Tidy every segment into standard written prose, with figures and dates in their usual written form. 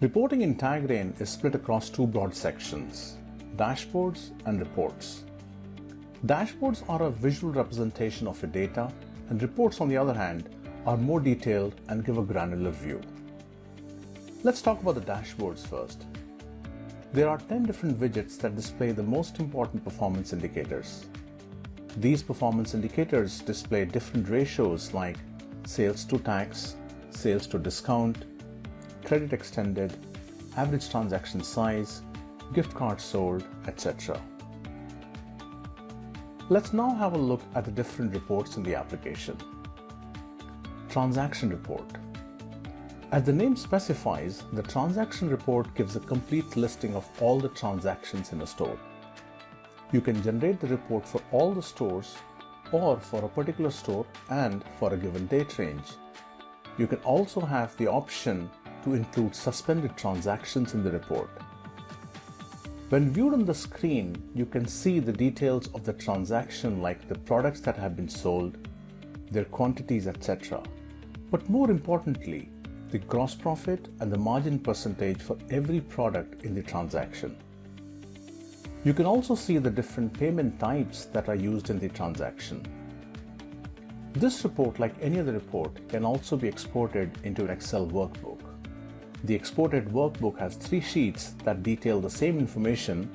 Reporting in Tagrain is split across two broad sections, dashboards and reports. Dashboards are a visual representation of your data, and reports, on the other hand, are more detailed and give a granular view. Let's talk about the dashboards first. There are 10 different widgets that display the most important performance indicators. These performance indicators display different ratios like sales to tax, sales to discount, credit extended, average transaction size, gift cards sold, etc. Let's now have a look at the different reports in the application. Transaction report. As the name specifies, the transaction report gives a complete listing of all the transactions in a store. You can generate the report for all the stores or for a particular store and for a given date range. You can also have the option to include suspended transactions in the report. When viewed on the screen, you can see the details of the transaction like the products that have been sold, their quantities, etc. But more importantly, the gross profit and the margin percentage for every product in the transaction. You can also see the different payment types that are used in the transaction. This report, like any other report, can also be exported into an Excel workbook. The exported workbook has 3 sheets that detail the same information,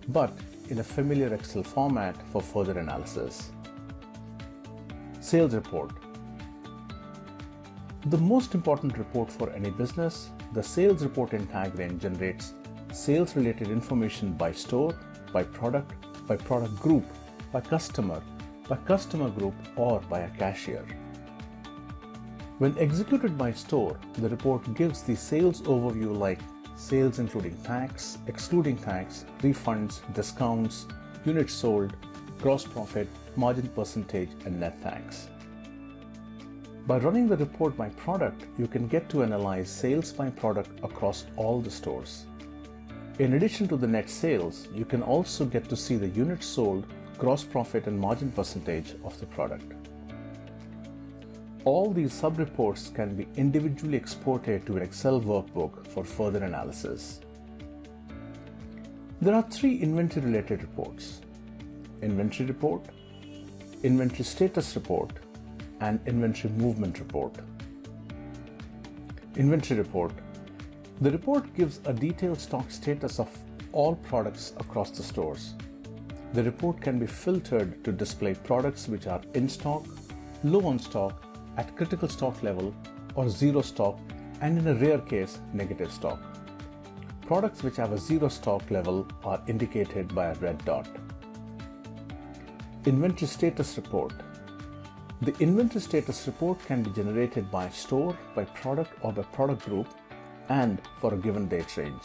but in a familiar Excel format for further analysis. Sales report. The most important report for any business, the sales report in Tagrain generates sales-related information by store, by product group, by customer group, or by a cashier. When executed by store, the report gives the sales overview like sales including tax, excluding tax, refunds, discounts, units sold, gross profit, margin percentage, and net tax. By running the report by product, you can get to analyze sales by product across all the stores. In addition to the net sales, you can also get to see the units sold, gross profit, and margin percentage of the product. All these sub-reports can be individually exported to an Excel workbook for further analysis. There are 3 inventory-related reports: inventory report, inventory status report, and inventory movement report. Inventory report. The report gives a detailed stock status of all products across the stores. The report can be filtered to display products which are in stock, low on stock, at critical stock level, or zero stock, and in a rare case, negative stock. Products which have a zero stock level are indicated by a red dot. Inventory status report. The inventory status report can be generated by store, by product, or by product group, and for a given date range.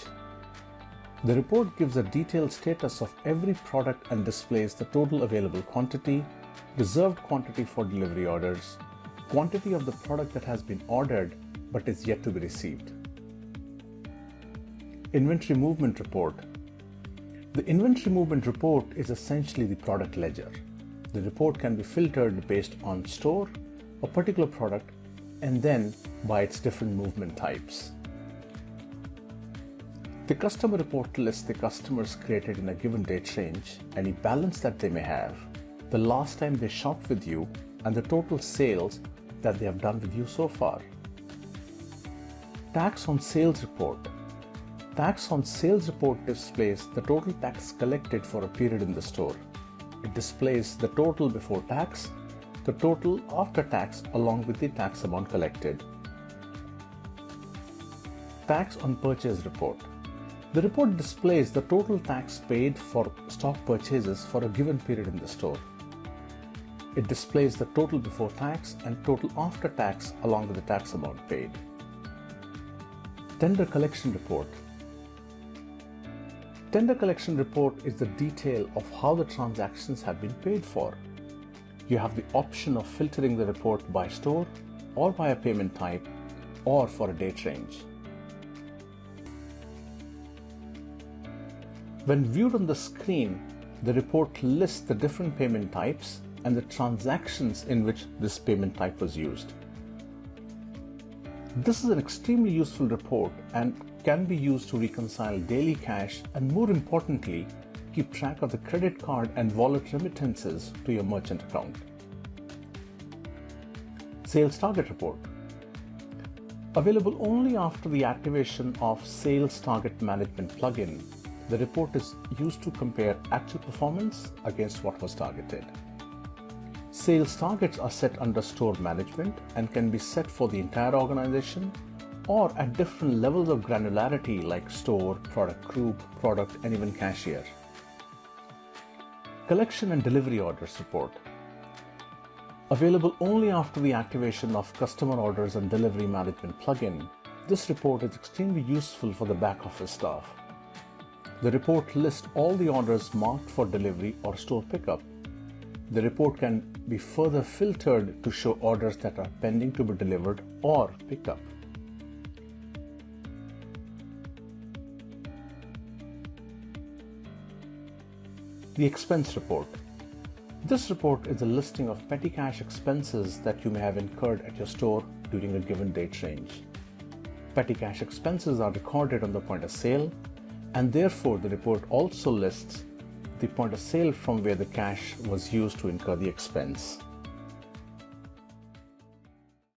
The report gives a detailed status of every product and displays the total available quantity, reserved quantity for delivery orders, quantity of the product that has been ordered but is yet to be received. Inventory movement report. The inventory movement report is essentially the product ledger. The report can be filtered based on store, a particular product, and then by its different movement types. The customer report lists the customers created in a given date range, any balance that they may have, the last time they shopped with you, and the total sales that they have done with you so far. Tax on sales report. Tax on sales report displays the total tax collected for a period in the store. It displays the total before tax, the total after tax along with the tax amount collected. Tax on purchase report. The report displays the total tax paid for stock purchases for a given period in the store. It displays the total before tax and total after tax along with the tax amount paid. Tender collection report. Tender collection report is the detail of how the transactions have been paid for. You have the option of filtering the report by store or by a payment type or for a date range. When viewed on the screen, the report lists the different payment types and the transactions in which this payment type was used. This is an extremely useful report and can be used to reconcile daily cash and, more importantly, keep track of the credit card and wallet remittances to your merchant account. Sales Target Report. Available only after the activation of Sales Target Management plugin, the report is used to compare actual performance against what was targeted. Sales targets are set under store management and can be set for the entire organization or at different levels of granularity like store, product group, product, and even cashier. Collection and Delivery Orders Report. Available only after the activation of Customer Orders and Delivery Management plugin, this report is extremely useful for the back office staff. The report lists all the orders marked for delivery or store pickup. The report can be further filtered to show orders that are pending to be delivered or picked up. The Expense Report. This report is a listing of petty cash expenses that you may have incurred at your store during a given date range. Petty cash expenses are recorded on the point of sale, and therefore the report also lists the point of sale from where the cash was used to incur the expense.